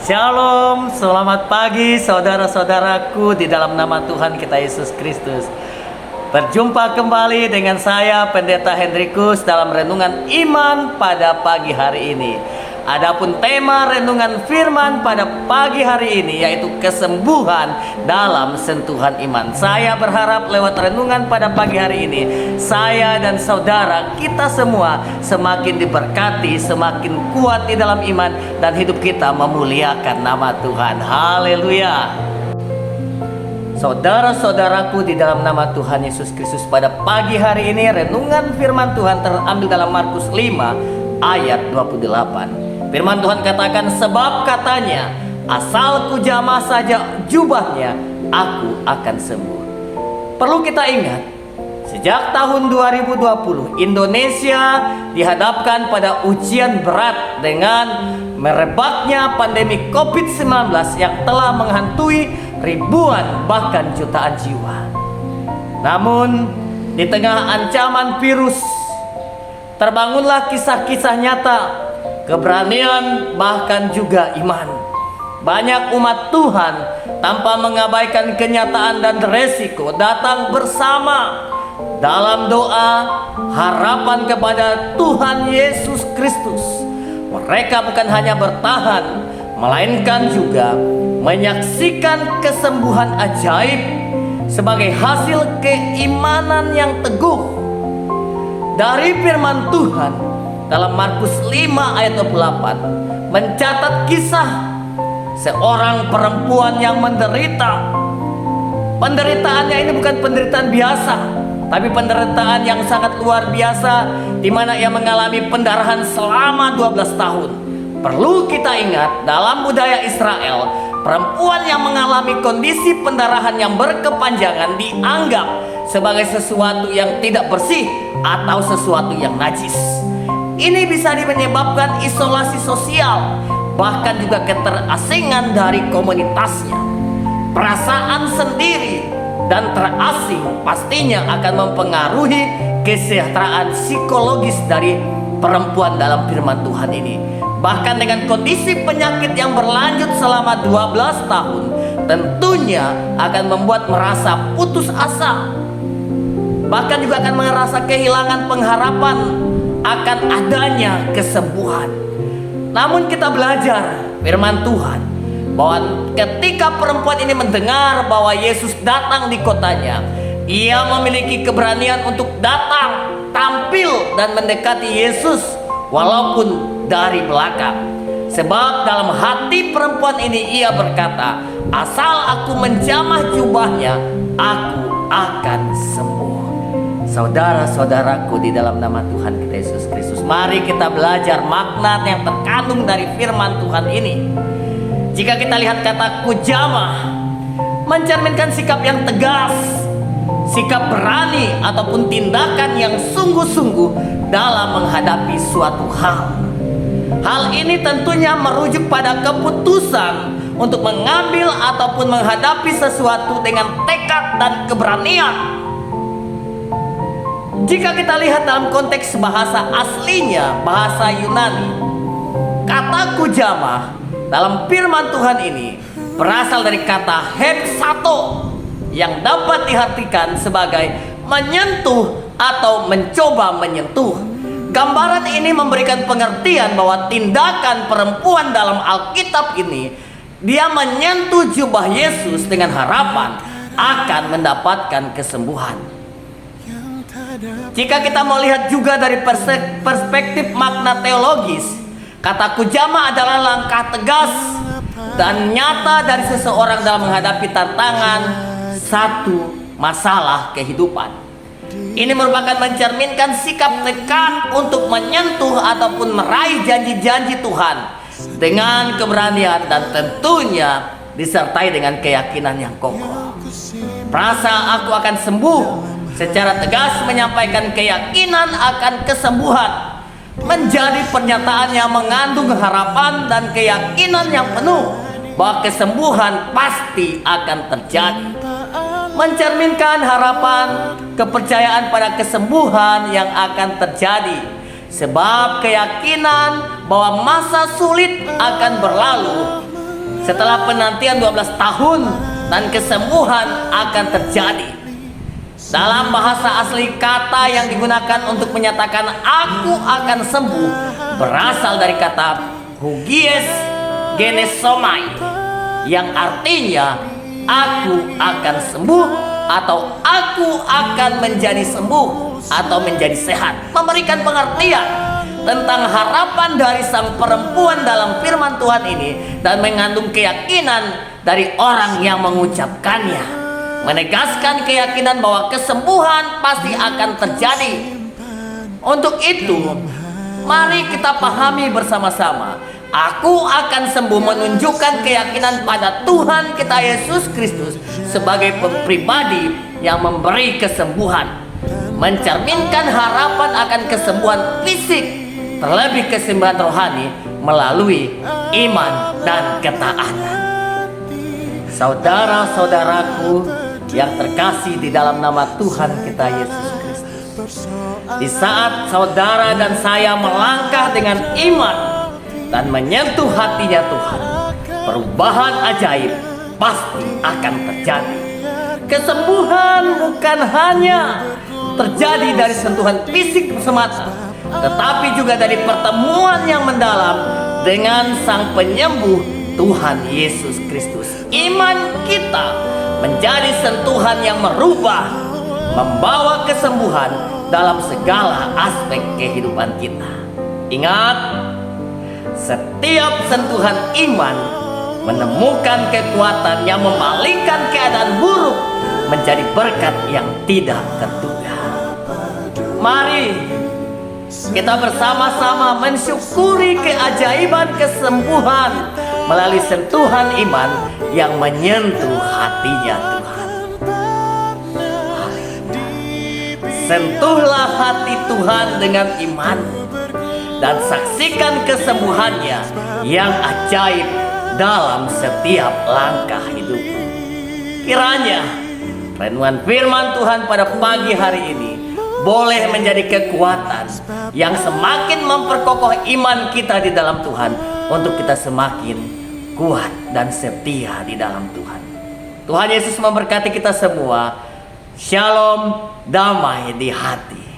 Shalom, selamat pagi saudara-saudaraku di dalam nama Tuhan kita Yesus Kristus. Berjumpa kembali dengan saya Pendeta Hendrikus dalam renungan iman pada pagi hari ini. Adapun tema renungan firman pada pagi hari ini yaitu kesembuhan dalam sentuhan iman. Saya berharap lewat renungan pada pagi hari ini, saya dan saudara kita semua semakin diberkati, semakin kuat di dalam iman, dan hidup kita memuliakan nama Tuhan. Haleluya. Saudara-saudaraku di dalam nama Tuhan Yesus Kristus, pada pagi hari ini renungan firman Tuhan terambil dalam Markus 5 ayat 28. Firman Tuhan katakan, sebab katanya, asal ku jamah saja jubahnya, aku akan sembuh. Perlu kita ingat, sejak tahun 2020 Indonesia dihadapkan pada ujian berat dengan merebaknya pandemi COVID-19 yang telah menghantui ribuan bahkan jutaan jiwa. Namun di tengah ancaman virus, terbangunlah kisah-kisah nyata, keberanian, bahkan juga iman. Banyak umat Tuhan tanpa mengabaikan kenyataan dan resiko datang bersama dalam doa harapan kepada Tuhan Yesus Kristus. Mereka bukan hanya bertahan, melainkan juga menyaksikan kesembuhan ajaib sebagai hasil keimanan yang teguh. Dari firman Tuhan dalam Markus 5 ayat 28 mencatat kisah seorang perempuan yang menderita. Penderitaannya ini bukan penderitaan biasa, tapi penderitaan yang sangat luar biasa, di mana ia mengalami pendarahan selama 12 tahun. Perlu kita ingat, dalam budaya Israel, perempuan yang mengalami kondisi pendarahan yang berkepanjangan dianggap sebagai sesuatu yang tidak bersih atau sesuatu yang najis. Ini bisa menyebabkan isolasi sosial, bahkan juga keterasingan dari komunitasnya. Perasaan sendiri dan terasing pastinya akan mempengaruhi kesejahteraan psikologis dari perempuan dalam firman Tuhan ini. Bahkan dengan kondisi penyakit yang berlanjut selama 12 tahun, tentunya akan membuat merasa putus asa. Bahkan juga akan merasa kehilangan pengharapan akan adanya kesembuhan. Namun kita belajar firman Tuhan bahwa ketika perempuan ini mendengar bahwa Yesus datang di kotanya, ia memiliki keberanian untuk datang, tampil dan mendekati Yesus walaupun dari belakang. Sebab dalam hati perempuan ini ia berkata, asal aku menjamah jubahnya, aku akan sembuh. Saudara-saudaraku di dalam nama Tuhan kita Yesus Kristus, mari kita belajar makna yang terkandung dari firman Tuhan ini. Jika kita lihat kata kujamah, mencerminkan sikap yang tegas, sikap berani ataupun tindakan yang sungguh-sungguh dalam menghadapi suatu hal. Hal ini tentunya merujuk pada keputusan untuk mengambil ataupun menghadapi sesuatu dengan tekad dan keberanian. Jika kita lihat dalam konteks bahasa aslinya, bahasa Yunani, kata kujamah dalam firman Tuhan ini berasal dari kata hepsato yang dapat diartikan sebagai menyentuh atau mencoba menyentuh. Gambaran ini memberikan pengertian bahwa tindakan perempuan dalam Alkitab ini, dia menyentuh jubah Yesus dengan harapan akan mendapatkan kesembuhan. Jika kita mau lihat juga dari perspektif makna teologis, kata kujama adalah langkah tegas dan nyata dari seseorang dalam menghadapi tantangan satu masalah kehidupan. Ini merupakan mencerminkan sikap tekad untuk menyentuh ataupun meraih janji-janji Tuhan dengan keberanian dan tentunya disertai dengan keyakinan yang kokoh. Perasa aku akan sembuh secara tegas menyampaikan keyakinan akan kesembuhan, menjadi pernyataan yang mengandung harapan dan keyakinan yang penuh bahwa kesembuhan pasti akan terjadi. Mencerminkan harapan, kepercayaan pada kesembuhan yang akan terjadi, sebab keyakinan bahwa masa sulit akan berlalu setelah penantian 12 tahun dan kesembuhan akan terjadi. Dalam bahasa asli, kata yang digunakan untuk menyatakan aku akan sembuh berasal dari kata hugies genesomai, yang artinya aku akan sembuh atau aku akan menjadi sembuh atau menjadi sehat, memberikan pengertian tentang harapan dari sang perempuan dalam firman Tuhan ini dan mengandung keyakinan dari orang yang mengucapkannya, menegaskan keyakinan bahwa kesembuhan pasti akan terjadi. Untuk itu, mari kita pahami bersama-sama, aku akan sembuh menunjukkan keyakinan pada Tuhan kita Yesus Kristus sebagai pribadi yang memberi kesembuhan, mencerminkan harapan akan kesembuhan fisik, terlebih kesembuhan rohani melalui iman dan ketaatan. Saudara-saudaraku yang terkasih di dalam nama Tuhan kita Yesus Kristus, di saat saudara dan saya melangkah dengan iman dan menyentuh hatinya Tuhan, perubahan ajaib pasti akan terjadi. Kesembuhan bukan hanya terjadi dari sentuhan fisik semata, tetapi juga dari pertemuan yang mendalam dengan Sang Penyembuh Tuhan Yesus Kristus. Iman kita menjadi sentuhan yang merubah, membawa kesembuhan dalam segala aspek kehidupan kita. Ingat, setiap sentuhan iman menemukan kekuatan yang membalikkan keadaan buruk menjadi berkat yang tidak terduga. Mari kita bersama-sama mensyukuri keajaiban kesembuhan melalui sentuhan iman yang menyentuh hatinya Tuhan. Sentuhlah hati Tuhan dengan iman dan saksikan kesembuhannya yang ajaib dalam setiap langkah hidup. Kiranya renungan firman Tuhan pada pagi hari ini boleh menjadi kekuatan yang semakin memperkokoh iman kita di dalam Tuhan, untuk kita semakin kuat dan setia di dalam Tuhan. Tuhan Yesus memberkati kita semua. Shalom, damai di hati.